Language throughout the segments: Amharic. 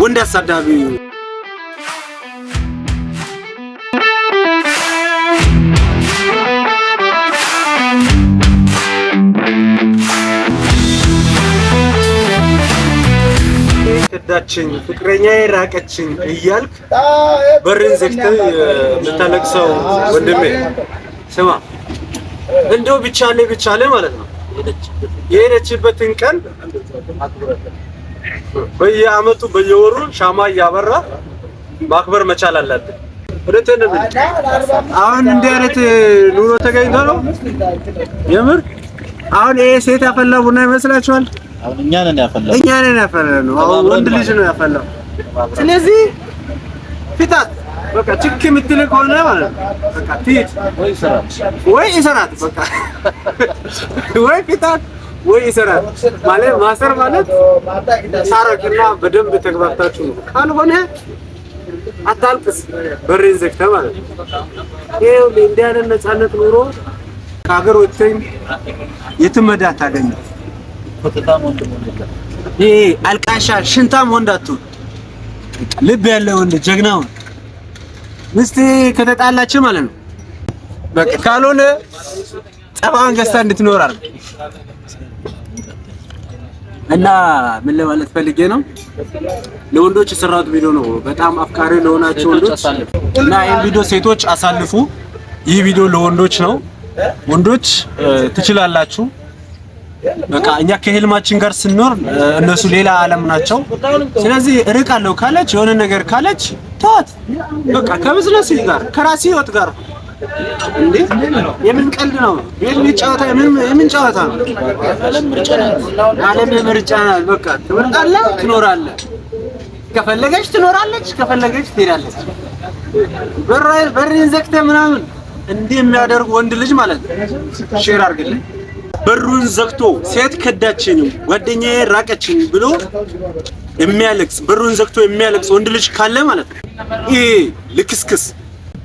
ወንድ አሳዳቢ ከዳችኝ ፍቅረኛዬ ራቀችኝ እያልክ በርን ዘግተህ የምታለቅሰው ወንድሜ ስማ፣ እንደው ብቻለ ማለት ነው የሄደችበትን ቀን በየአመቱ በየወሩ ሻማ እያበራ ማክበር መቻል አለብን። አሁን እንዲህ አይነት ኑሮ ተገኝቶ ነው የምር። አሁን ይሄ ሴት ያፈላው ቡና ይመስላችኋል? አሁን እኛ ነን ያፈላነው። አሁን ወንድ ልጅ ነው ያፈላው። ስለዚህ ፊታት በቃ ችክ የምትል ከሆነ ማለት ነው በቃ ፊት ወይ ይሰራት በቃ ወይ ፊታት ወይ ይሰራት ማለት ማሰር ማለት ሳረቅና በደንብ ተግባብታችሁ ነው። ካልሆነ አታልቅስ በሬን ዘግተህ ማለት ነው። ይሄው እንዲህ አይነት ነፃነት ኑሮ ከሀገር ወጥተን የትም መዳ ታገኝ። ይሄ አልቃሻ ሽንታም ወንድ አትሁን፣ ልብ ያለው ወንድ ጀግናውን ምስት ከተጣላች ማለት ነው በቃ ካልሆነ ጸባን ገዝታ እንድትኖር አይደል። እና ምን ለማለት ፈልጌ ነው ለወንዶች የሰራሁት ቪዲዮ ነው። በጣም አፍቃሪ ለሆናችሁ ወንዶች እና ይሄን ቪዲዮ ሴቶች አሳልፉ። ይህ ቪዲዮ ለወንዶች ነው። ወንዶች ትችላላችሁ። በቃ እኛ ከህልማችን ጋር ስንኖር እነሱ ሌላ ዓለም ናቸው። ስለዚህ እርቃለሁ ካለች የሆነ ነገር ካለች ተዋት በቃ ከቢዝነስ ጋር ከራሲ ህይወት ጋር እንዴ የምን ቀልድ ነው? የምን ጨዋታ የምን ጨዋታ ነው? ዓለም ምርጫ ነው። በቃ ትመርጣለህ፣ ትኖራለህ። ከፈለገች ትኖራለች፣ ከፈለገች ትሄዳለች። በሬን ዘግተህ ምናምን እንዲህ የሚያደርግ ወንድ ልጅ ማለት ነው ሼር አድርግልኝ። በሩን ዘግቶ ሴት ከዳችኝ ጓደኛዬ ራቀችኝ ብሎ የሚያለቅስ በሩን ዘግቶ የሚያለቅስ ወንድ ልጅ ካለ ማለት ነው ይሄ ልክስክስ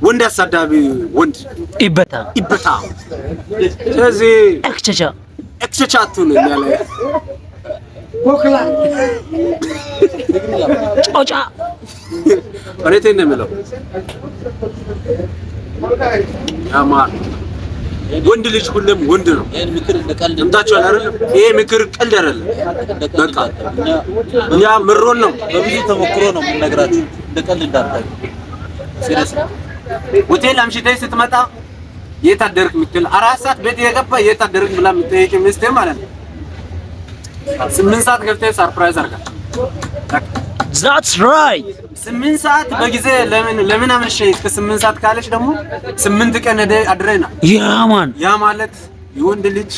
ወንድ አሳዳቢ ወንድ ይበታ። ስለዚህ ኤክስቻ አትሁን ያለ ቦክላ ጮጫ ወሬቴ እንደምለው አማር ወንድ ልጅ ሁሉም ወንድ ነው። ይሄን ምክር ለቀልድ እንታችኋል አይደል? ይሄ ምክር ቀልድ አይደለም። በቃ እኛ ምሮን ነው በብዙ ተሞክሮ ነው የምንነግራችሁ። ለቀልድ እንዳታዩ ሲሪየስ። ሆቴል አምሽተህ ስትመጣ የት አደርክ የምትል 4 ሰዓት ቤት የገባ የት አደርክ ብላ የምትጠይቅ ሚስት ማለት ነው 8 ሰዓት ገብተህ ሰርፕራይዝ አድርጋ That's right 8 ሰዓት በጊዜ ለምን አመሸህ እስከ 8 ሰዓት ካለች ደግሞ 8 ቀን አድረና ያማን ያ ማለት የወንድ ልጅ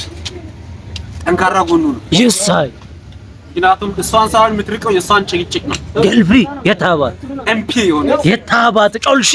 ጠንካራ ጎኑ ነው። ይሳይ ምክንያቱም እሷን ሳይሆን የምትርቀው የሷን ጭቅጭቅ ነው። ገልቢ የታባት ኤምፒ ሆነ የታባት ጮልሺ